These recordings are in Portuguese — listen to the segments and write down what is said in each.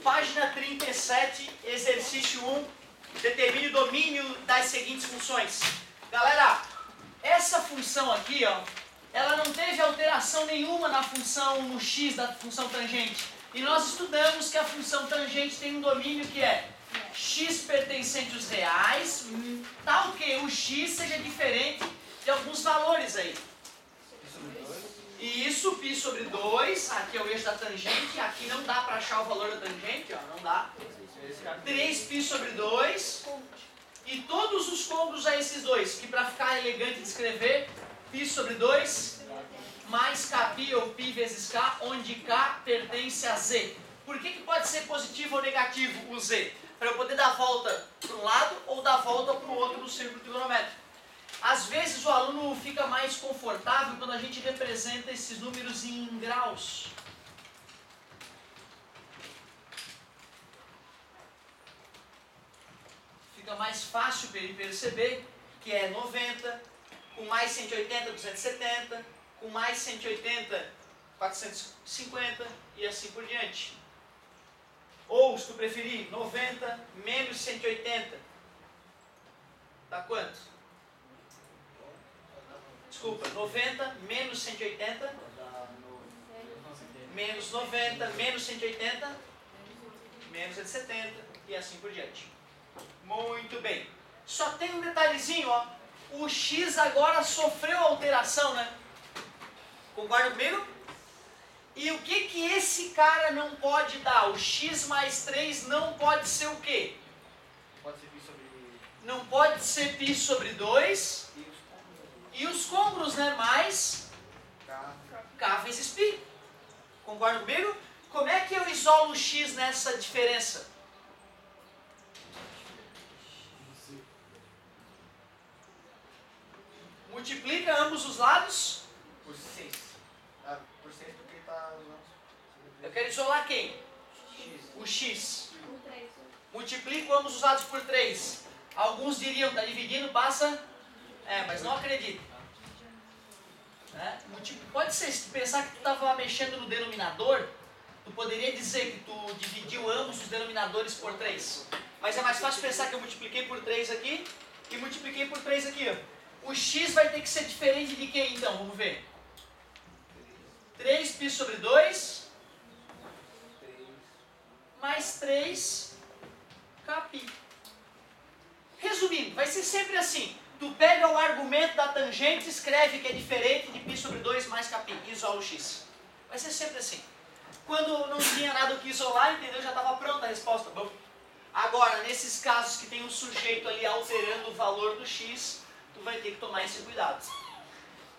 Página 37, exercício 1. Determine o domínio das seguintes funções. Galera, essa função aqui, ó, ela não teve alteração nenhuma na função no x da função tangente. E nós estudamos que a função tangente tem um domínio que é x pertencente aos reais, tal que o x seja diferente de alguns valores aí. E isso, π sobre 2, aqui é o eixo da tangente, aqui não dá para achar o valor da tangente, ó, não dá. 3π sobre 2, e todos os cômputos a esses dois, que para ficar elegante de escrever, π sobre 2, mais kπ ou π vezes k, onde k pertence a z. Por que pode ser positivo ou negativo o z? Para eu poder dar a volta para um lado ou dar a volta para o outro do círculo trigonométrico. Às vezes o aluno fica mais confortável quando a gente representa esses números em graus. Fica mais fácil para ele perceber que é 90, com mais 180, 270, com mais 180, 450 e assim por diante. Ou, se tu preferir, 90 menos 180, dá quanto? Desculpa, 90 menos 180, menos 90, menos 180, menos 170 e assim por diante. Muito bem. Só tem um detalhezinho, ó. O x agora sofreu alteração, né? Concorda comigo? E o que esse cara não pode dar? O x mais 3 não pode ser o quê? Pode ser π sobre... Não pode ser π sobre 2. E os cômputos, né? Mais k vezes π. Concorda comigo? Como é que eu isolo o x nessa diferença? Multiplica ambos os lados. Por 6. Por 6 porque está usando... Eu quero isolar quem? X. O x. Multiplico ambos os lados por 3. Alguns diriam, está dividindo, passa... mas não acredito. Pode ser, se tu pensar que tu estava mexendo no denominador, tu poderia dizer que tu dividiu ambos os denominadores por 3. Mas é mais fácil pensar que eu multipliquei por 3 aqui e multipliquei por 3 aqui, ó. O x vai ter que ser diferente de quem então? Vamos ver. 3π sobre 2 mais 3 kπ. Resumindo, vai ser sempre assim. Tu pega o argumento da tangente, escreve que é diferente de π sobre 2 mais kπ, e isola o x. Vai ser sempre assim. Quando não tinha nada o que isolar, entendeu? Já estava pronta a resposta. Bom. Agora, nesses casos que tem um sujeito ali alterando o valor do x, tu vai ter que tomar esse cuidado.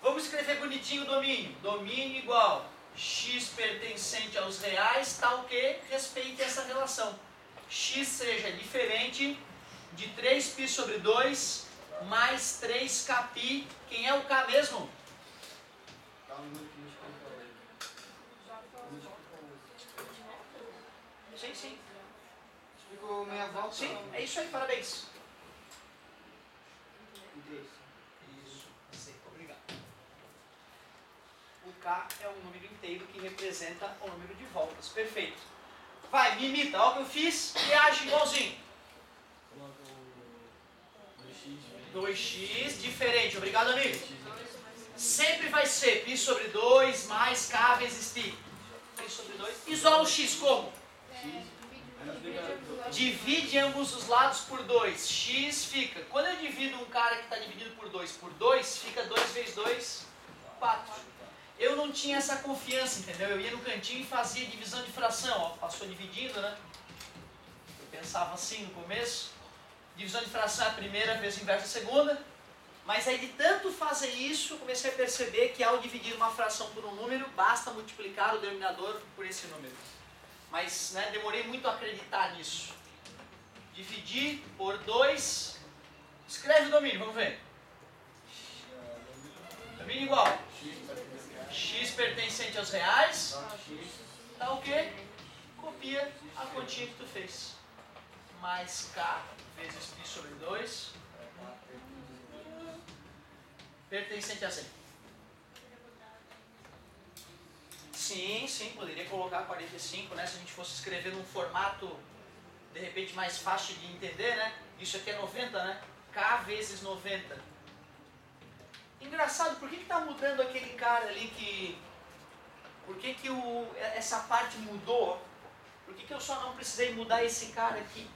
Vamos escrever bonitinho o domínio. Domínio igual x pertencente aos reais, tal que respeite essa relação. X seja diferente de 3π sobre 2 mais 3 kπ. Quem é o k mesmo? Dá um número que Sim, sim. explicou meia volta. Sim, é isso aí, parabéns. Isso, obrigado. O k é um número inteiro que representa o número de voltas. Perfeito. Vai, me imita. Olha o que eu fiz e age igualzinho. 2x diferente. Obrigado, amigo. Sempre vai ser π sobre 2 mais k vezes π. Π sobre 2. Isola o x como? Divide ambos os lados por 2. X fica... Quando eu divido um cara que está dividido por 2, fica 2 vezes 2, 4. Eu não tinha essa confiança, entendeu? Eu ia no cantinho e fazia divisão de fração. Ó, passou dividindo, né? Eu pensava assim no começo. Divisão de fração é a primeira, vezes o inverso é a segunda. Mas aí de tanto fazer isso, eu comecei a perceber que ao dividir uma fração por um número, basta multiplicar o denominador por esse número. Mas demorei muito a acreditar nisso. Dividir por 2. Escreve o domínio, vamos ver. Domínio igual. X pertencente aos reais. Tá o quê? Copia a continha que tu fez. Mais k vezes π sobre 2. Pertencente a z. Sim, sim, poderia colocar 45, né? Se a gente fosse escrever num formato, de repente, mais fácil de entender, né? Isso aqui é 90, né? K vezes 90. Engraçado, por que tá mudando aquele cara ali que... Por que essa parte mudou? Por que eu só não precisei mudar esse cara aqui?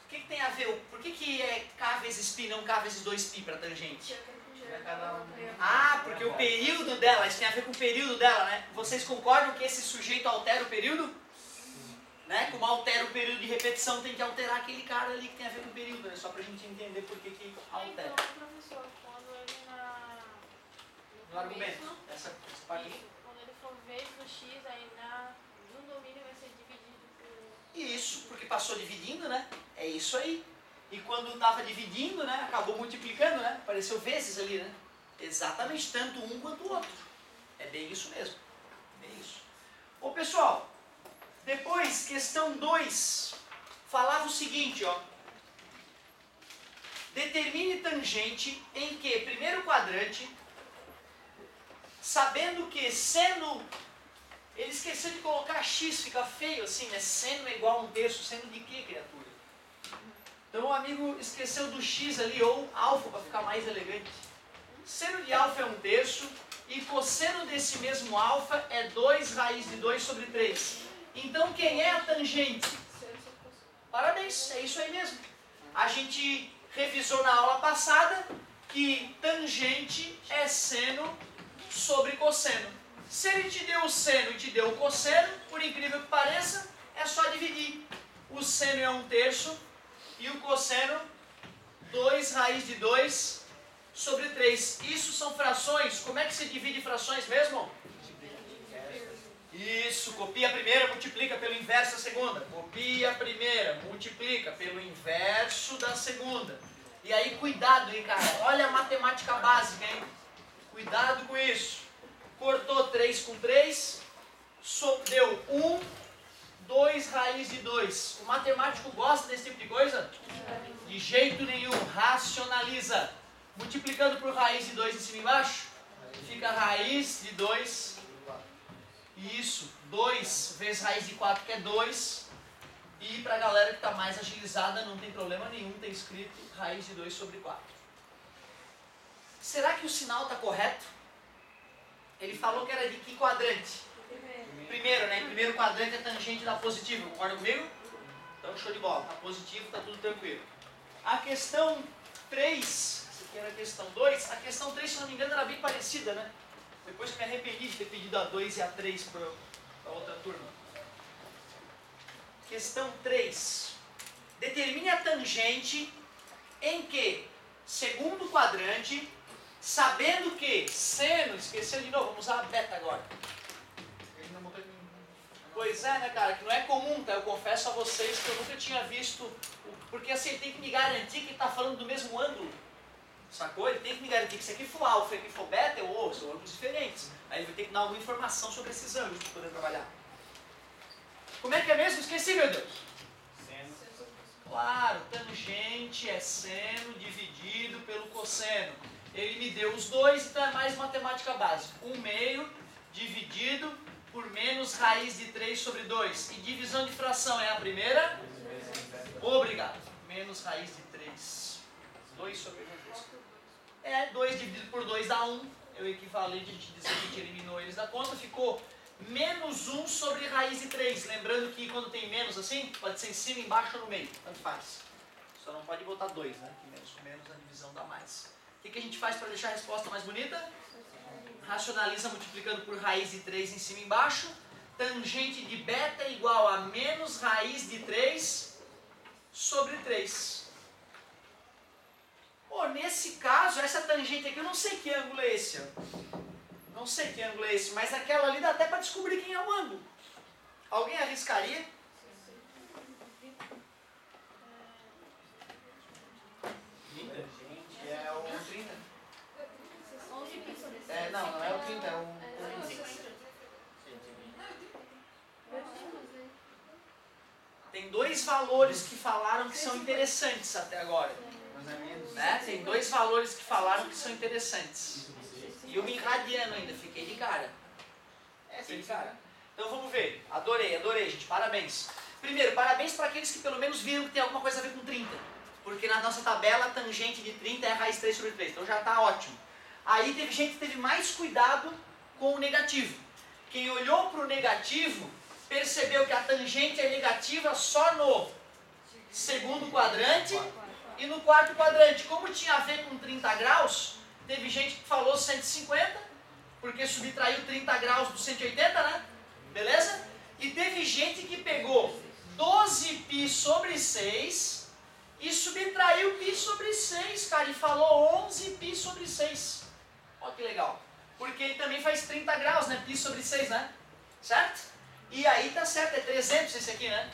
O que tem a ver? Por que é K vezes π, não K vezes 2π para tangente? Ah, porque o período dela, isso tem a ver com o período dela, né? Vocês concordam que esse sujeito altera o período? Né? Como altera o período de repetição, tem que alterar aquele cara ali que tem a ver com o período, né? Só pra gente entender por que altera. Então, professor, quando ele No argumento, essa parte aqui. quando ele for vezes o x, aí no domínio vai ser dividido por... Isso, porque passou dividindo, né? É isso aí. E quando estava dividindo, né? Acabou multiplicando, né? Apareceu vezes ali, né? Exatamente, tanto um quanto o outro. É bem isso mesmo. Bem isso. Ô pessoal, depois, questão 2, falava o seguinte, ó. Determine tangente em que, primeiro quadrante, sabendo que seno... Ele esqueceu de colocar x, fica feio assim, né? Seno é igual a 1/3, seno de quê, criatura? Então o amigo esqueceu do x ali, ou alfa, para ficar mais elegante. Seno de alfa é 1/3, e cosseno desse mesmo alfa é 2 raiz de 2 sobre 3. Então quem é a tangente? Parabéns, é isso aí mesmo. A gente revisou na aula passada que tangente é seno sobre cosseno. Se ele te deu o seno e te deu o cosseno, por incrível que pareça, é só dividir. O seno é 1/3 e o cosseno 2 raiz de 2 sobre 3. Isso são frações. Como é que se divide frações mesmo? Isso, copia a primeira, multiplica pelo inverso da segunda. Copia a primeira, multiplica pelo inverso da segunda. E aí cuidado, hein, cara. Olha a matemática básica, hein. Cuidado com isso. Cortou 3 com 3, deu 1, 2 raiz de 2. O matemático gosta desse tipo de coisa? De jeito nenhum. Racionaliza. Multiplicando por raiz de 2 em cima e embaixo, fica raiz de 2. Isso, 2 vezes raiz de 4, que é 2. E para a galera que está mais agilizada, não tem problema nenhum ter escrito raiz de 2 sobre 4. Será que o sinal está correto? Ele falou que era de que quadrante? Primeiro, né? Primeiro quadrante é tangente da positiva. Concorda comigo? Então, show de bola. Tá positivo, tá tudo tranquilo. A questão 3, essa aqui era a questão 2. A questão 3, se não me engano, era bem parecida, né? Depois que me arrependi de ter pedido a 2 e a 3 para outra turma. Questão 3. Determine a tangente em que, segundo quadrante, sabendo que seno, esqueceu de novo, vamos usar a beta agora. Pois é, né, cara, que não é comum, tá? Eu confesso a vocês que eu nunca tinha visto, porque assim, ele tem que me garantir que está falando do mesmo ângulo, sacou? Ele tem que me garantir que se aqui for alfa e aqui for beta, são ângulos diferentes. Aí ele vai ter que dar alguma informação sobre esses ângulos para poder trabalhar. Como é que é mesmo? Esqueci, meu Deus. Seno. Claro, tangente é seno dividido pelo cosseno. Ele me deu os dois, então é mais matemática básica. 1/2 dividido por menos raiz de 3 sobre 2. E divisão de fração é a primeira? Obrigado. Menos raiz de 3. 2 sobre 2. 2 dividido por 2 dá 1. É o equivalente a gente dizer que a gente eliminou eles da conta. Ficou menos 1 sobre raiz de 3. Lembrando que quando tem menos assim, pode ser em cima, embaixo ou no meio. Tanto faz. Só não pode botar 2, né? Que menos com menos a divisão dá mais. O que a gente faz para deixar a resposta mais bonita? Racionaliza multiplicando por raiz de 3 em cima e embaixo. Tangente de beta é igual a menos raiz de 3 sobre 3. Pô, nesse caso, essa tangente aqui, eu não sei que ângulo é esse. Não sei que ângulo é esse, mas aquela ali dá até para descobrir quem é o ângulo. Alguém arriscaria? É o 30. Não é o 30, é o 50. Tem dois valores que falaram que são interessantes até agora. mais ou menos. Né? Tem dois valores que falaram que são interessantes. E eu me irradiando ainda, fiquei de cara. Fiquei de cara. Então vamos ver. Adorei, gente. Parabéns. Primeiro, parabéns para aqueles que pelo menos viram que tem alguma coisa a ver com 30. Porque na nossa tabela, a tangente de 30 é a raiz 3 sobre 3. Então já está ótimo. Aí teve gente que teve mais cuidado com o negativo. Quem olhou para o negativo percebeu que a tangente é negativa só no segundo quadrante e no quarto quadrante. Como tinha a ver com 30 graus, teve gente que falou 150, porque subtraiu 30 graus do 180, né? Beleza? E teve gente que pegou 12π sobre 6 e subtraiu π sobre 6, cara, e falou 11π sobre 6. Olha que legal. Porque ele também faz 30 graus, né? Π sobre 6, né? Certo? E aí tá certo, é 300 esse aqui, né?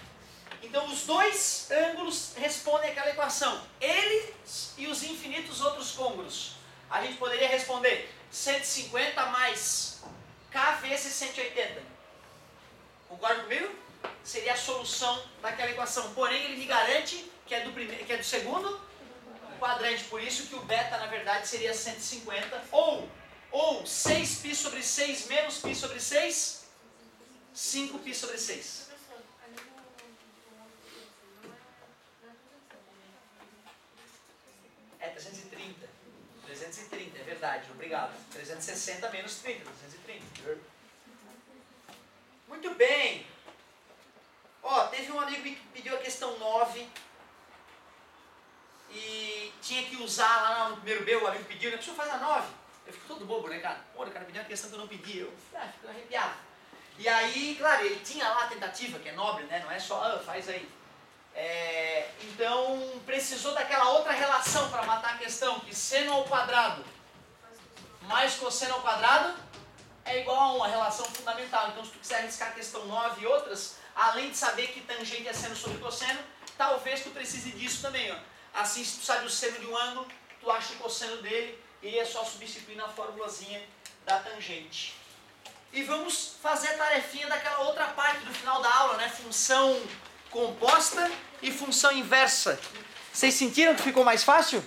Então os dois ângulos respondem àquela equação. Eles e os infinitos outros côngruos. A gente poderia responder 150 mais K vezes 180. Concorda comigo? Seria a solução daquela equação. Porém, ele me garante que é do segundo quadrante. Por isso que o beta, na verdade, seria 150. Ou 6π sobre 6 menos π sobre 6, 5π sobre 6. É 330. 330, é verdade, obrigado. 360 menos 30, 330. Muito bem. Ó, teve um amigo que pediu a questão 9 e tinha que usar lá no primeiro B, o amigo pediu, né? A pessoa faz a 9. Eu fico todo bobo, né, cara? Pô, o cara pediu uma questão que eu não pedi, eu fico arrepiado. E aí, claro, ele tinha lá a tentativa, que é nobre, né? Não é só, faz aí. Então, precisou daquela outra relação para matar a questão, que seno ao quadrado mais cosseno ao quadrado é igual a 1, a relação fundamental. Então, se tu quiser arriscar a questão 9 e outras, além de saber que tangente é seno sobre cosseno, talvez tu precise disso também, ó. Assim, se tu sabe o seno de um ângulo, tu acha o cosseno dele e é só substituir na formulazinha da tangente. E vamos fazer a tarefinha daquela outra parte do final da aula, né? Função composta e função inversa. Vocês sentiram que ficou mais fácil?